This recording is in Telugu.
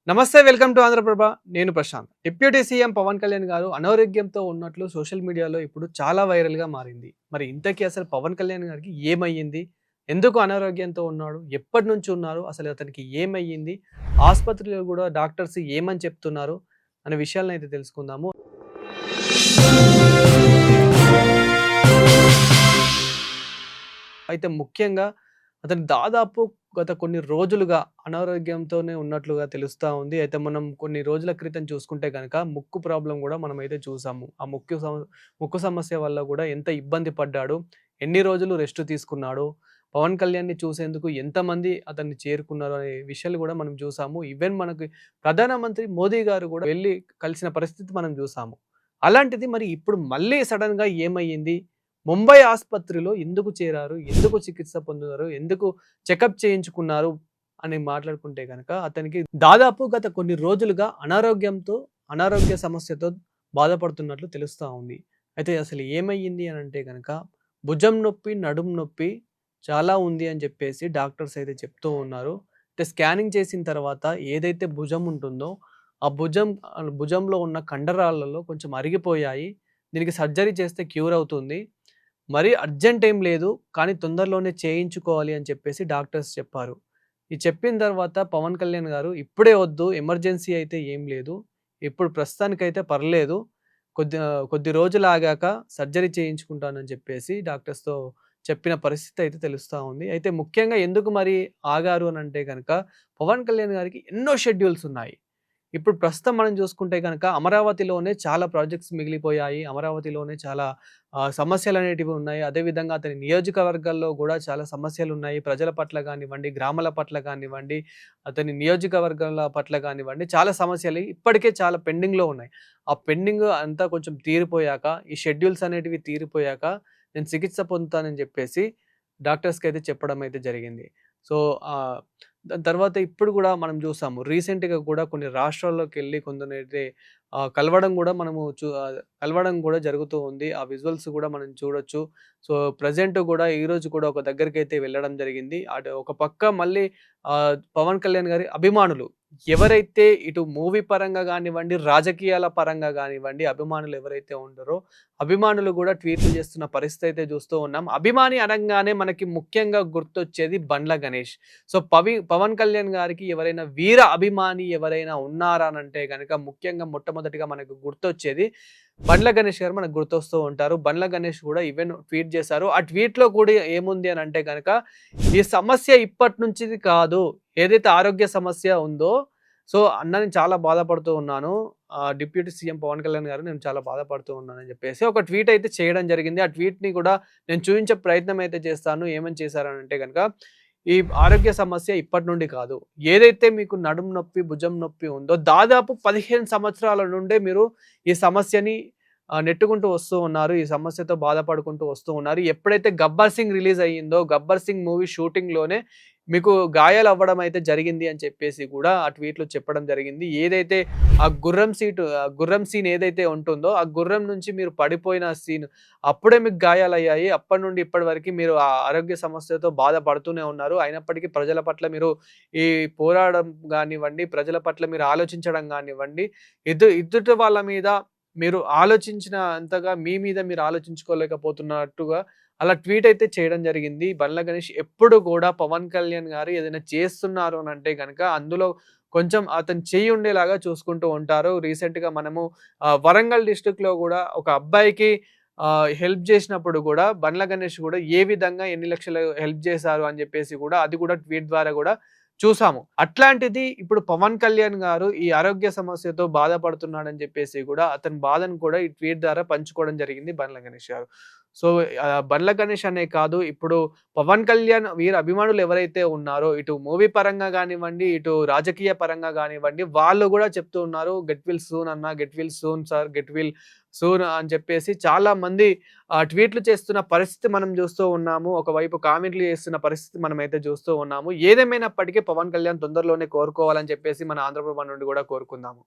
నమస్తే వెల్కమ్ టు ఆంధ్రప్రభ. నేను ప్రశాంత్. డిప్యూటీ సీఎం పవన్ కళ్యాణ్ గారు అనారోగ్యంతో ఉన్నట్లు సోషల్ మీడియాలో ఇప్పుడు చాలా వైరల్‌గా మారింది. మరి ఇంతకీ అసలు పవన్ కళ్యాణ్ గారికి ఏమయ్యింది? ఎందుకు అనారోగ్యంతో ఉన్నాడు? ఎప్పటినుంచి ఉన్నారు? అసలు అతనికి ఏమయ్యింది? ఆస్పత్రిలో గూడా డాక్టర్స్ ఏమని చెప్తున్నారు? అనే విషయాలనైతే తెలుసుకుందాము. అయితే ముఖ్యంగా అతను దాదాపు గత కొన్ని రోజులుగా అనారోగ్యంతోనే ఉన్నట్లుగా తెలుస్తా ఉంది. అయితే మనం కొన్ని రోజుల క్రితం చూసుకుంటే గనక ముక్కు ప్రాబ్లమ్ గూడా మనమైతే చూసాము. ఆ ముక్కు సమస్య వల్ల గూడా ఎంత ఇబ్బంది పడ్డాడు, ఎన్ని రోజులు రెస్ట్ తీసుకున్నాడు, పవన్ కళ్యాణ్‌ని చూసేందుకు ఎంతమంది అతన్ని చేరుకున్నారు అనే విషయాలు గూడా మనం చూసాము. ఈవెన్ మనకి ప్రధానమంత్రి మోదీ గారు గూడా వెళ్లి కలిసిన పరిస్థితి మనం చూసాము. అలాంటిది మరి ఇప్పుడు మళ్ళీ సడెన్‌గా ఏమయ్యింది? ముంబై ఆస్పత్రిలో ఎందుకు చేరారు? ఎందుకు చికిత్స పొందుతారు? ఎందుకు చెకప్ చేయించుకున్నారు? అని మాట్లాడుకుంటే గనక అతనికి దాదాపు గత కొన్ని రోజులుగా అనారోగ్య సమస్యతో బాధపడుతున్నట్లు తెలుస్తా ఉంది. అయితే అసలు ఏమయ్యింది అనంటే గనక భుజం నొప్పి, నడుము నొప్పి చాలా ఉంది అని చెప్పేసి డాక్టర్స్ అయితే చెప్తూ ఉన్నారు. అయితే స్కానింగ్ చేసిన తర్వాత ఏదైతే భుజం ఉంటుందో ఆ భుజంలో ఉన్న కండరాలలో కొంచెం అరిగిపోయాయి. దీనికి సర్జరీ చేస్తే క్యూర్ అవుతుంది. మరీ అర్జెంట్ ఏం లేదు. కానీ తొందరలోనే చేయించుకోవాలి అని చెప్పేసి డాక్టర్స్ చెప్పారు. ఇది చెప్పిన తర్వాత పవన్ కళ్యాణ్ గారు ఇప్పుడే వద్దు, ఎమర్జెన్సీ అయితే ఏం లేదు. ఇప్పుడు ప్రస్తుతానికైతే పర్లేదు. కొద్ది రోజులు ఆగాక సర్జరీ చేయించుకుంటానని చెప్పేసి డాక్టర్స్‌తో చెప్పిన పరిస్థితి అయితే తెలుస్తా ఉంది. అయితే ముఖ్యంగా ఎందుకు మరి ఆగారు అనంటే గనక పవన్ కళ్యాణ్ గారికి ఎన్నో షెడ్యూల్స్ ఉన్నాయి. ఇప్పుడు ప్రస్తుతం మనం చూసుకుంటే గనక అమరావతిలోనే చాలా ప్రాజెక్ట్స్ మిగిలిపోయాయి. అమరావతిలోనే చాలా సమస్యలనేటివి ఉన్నాయి. అదేవిధంగా అతని నియోజకవర్గాల్లో గూడా చాలా సమస్యలున్నాయి. ప్రజల పట్ల గానివ్వండి, గ్రామాల పట్ల గానివ్వండి, అతని నియోజకవర్గాల పట్ల గానివ్వండి, చాలా సమస్యలు ఇప్పటికే చాలా పెండింగ్‌లో ఉన్నాయి. ఆ పెండింగ్ అంతా కొంచెం తీరిపోయాక, ఈ షెడ్యూల్స్ అనేటివి తీరిపోయాక నేను చికిత్స పొందుతానని జెప్పేసి డాక్టర్స్‌కైతే చెప్పడం అయితే జరిగింది. సో, ఆహ్, దాని తర్వాత ఇప్పుడు గూడా మనం జూసాము. రీసెంట్‌గా గూడా కొన్ని రాష్ట్రాల్లోకెళ్ళి కొందరినైతే కలవడం గూడా జరుగుతూ ఉంది. ఆ విజువల్స్ గూడా మనం చూడొచ్చు. సో, ప్రెజెంట్ గూడా ఈరోజు కూడా ఒక దగ్గరికైతే వెళ్ళడం జరిగింది. అటు ఒక పక్క మళ్ళీ పవన్ కళ్యాణ్ గారి అభిమానులు ఎవరైతే ఇటు మూవీ పరంగా గానివ్వండి, రాజకీయాల పరంగా గానివ్వండి, అభిమానులు ఎవరైతే ఉండరో, అభిమానులు గూడా ట్వీట్లు చేస్తున్న పరిస్థితి అయితే చూస్తూ ఉన్నాం. అభిమాని అనంగానే మనకి ముఖ్యంగా గుర్తొచ్చేది బండ్ల గణేష్. సో, పవన్ కళ్యాణ్ గారికి ఎవరైనా వీర అభిమాని ఎవరైనా ఉన్నారా అనంటే గనక ముఖ్యంగా మొట్టమొదటిగా మనకు గుర్తొచ్చేది బండ్ల గణేష్ గారు మనకు గుర్తొస్తూ ఉంటారు. బండ్ల గణేష్ కూడా ఈవెన్ ట్వీట్ చేశారు. ఆ ట్వీట్‌లో కూడా ఏముంది అనంటే గనక ఈ సమస్య ఇప్పటి నుంచిది కాదు. ఏదైతే ఆరోగ్య సమస్య ఉందో, సో, నేను చాలా బాధపడుతూ ఉన్నాను. డిప్యూటీ సీఎం పవన్ కళ్యాణ్ గారు నేను చాలా బాధపడుతూ ఉన్నానని చెప్పేసి ఒక ట్వీట్ అయితే చేయడం జరిగింది. ఆ ట్వీట్‌ని కూడా నేను చూయించే ప్రయత్నం అయితే చేస్తాను. ఏమని చేశారనంటే గనక ఈ ఆరోగ్య సమస్య ఇప్పటి నుండి కాదు. ఏదైతే మీకు నడుము నొప్పి, భుజం నొప్పి ఉందో దాదాపు 15 సంవత్సరాల నుండే మీరు ఈ సమస్యని నెట్టుకుంటూ వస్తూ ఉన్నారు. ఈ సమస్యతో బాధపడుకుంటూ వస్తూ ఉన్నారు. ఎప్పుడైతే 'గబ్బర్ సింగ్' రిలీజ్ అయ్యిందో 'గబ్బర్ సింగ్' మూవీ షూటింగ్‌లోనే మీకు గాయాలవ్వడం అయితే జరిగింది అని చెప్పేసి కూడా ఆ ట్వీట్‌లో చెప్పడం జరిగింది. ఏదైతే గుర్రం సీన్ ఏదైతే ఉంటుందో ఆ గుర్రం నుంచి మీరు పడిపోయిన సీన్ అప్పుడే మీకు గాయాలయ్యాయి. అప్పటి నుండి ఇప్పటి వరకి మీరు ఆ ఆరోగ్య సమస్యతో బాధపడుతూనే ఉన్నారు. అయినప్పటికీ ప్రజల పట్ల మీరు ఈ పోరాడడం గానివ్వండి, ప్రజల పట్ల మీరు ఆలోచించడం గానివ్వండి, ఎదుటి వాళ్ళ మీద మీరు ఆలోచించిన అంతగా మీ మీద మీరు ఆలోచించుకోలేకపోతున్నట్టుగా అలా ట్వీట్ అయితే చేయడం జరిగింది. బండ్ల గణేష్ ఎప్పుడు కూడా పవన్ కళ్యాణ్ గారు ఏదైనా చేస్తున్నారు అనంటే గనక అందులో కొంచెం అతని చెయ్యి ఉండేలాగా చూసుకుంటూ ఉంటారు. రీసెంట్‌గా మనము వరంగల్ డిస్ట్రిక్ట్‌లో గూడా ఒక అబ్బాయికి హెల్ప్ జేసినప్పుడు గూడా బండ్ల గణేష్ గూడా ఏ విధంగా ఎన్ని లక్షలు హెల్ప్ జేశారు అని జెప్పేసి గూడా అది గూడా ట్వీట్ ద్వారా గూడా చూసాము. అట్లాంటిది ఇప్పుడు పవన్ కళ్యాణ్ గారు ఈ ఆరోగ్య సమస్యతో బాధపడుతున్నాడని జెప్పేసి గూడా అతని బాధను కూడా ఈ ట్వీట్ ద్వారా పంచుకోవడం జరిగింది బండ్ల గణేష్ గారు. సో, బండ్ల గణేష్ అనే కాదు ఇప్పుడు పవన్ కళ్యాణ్ వీరి అభిమానులు ఎవరైతే ఉన్నారో ఇటు మూవీ పరంగా గానివ్వండి, ఇటు రాజకీయ పరంగా గానివ్వండి, వాళ్ళు గూడా చెప్తూ ఉన్నారు. గెట్ వెల్ సూన్ అన్న, get well soon sir, get well soon అని చెప్పేసి చాలా మంది ట్వీట్లు చేస్తున్న పరిస్థితి మనం చూస్తూ ఉన్నాము. ఒకవైపు కామెంట్లు చేస్తున్న పరిస్థితి మనమైతే చూస్తూ ఉన్నాము. ఏదేమైనప్పటికీ పవన్ కళ్యాణ్ తొందరలోనే కోరుకోవాలని చెప్పేసి మన ఆంధ్రప్రభ నుండి కూడా కోరుకుందాము.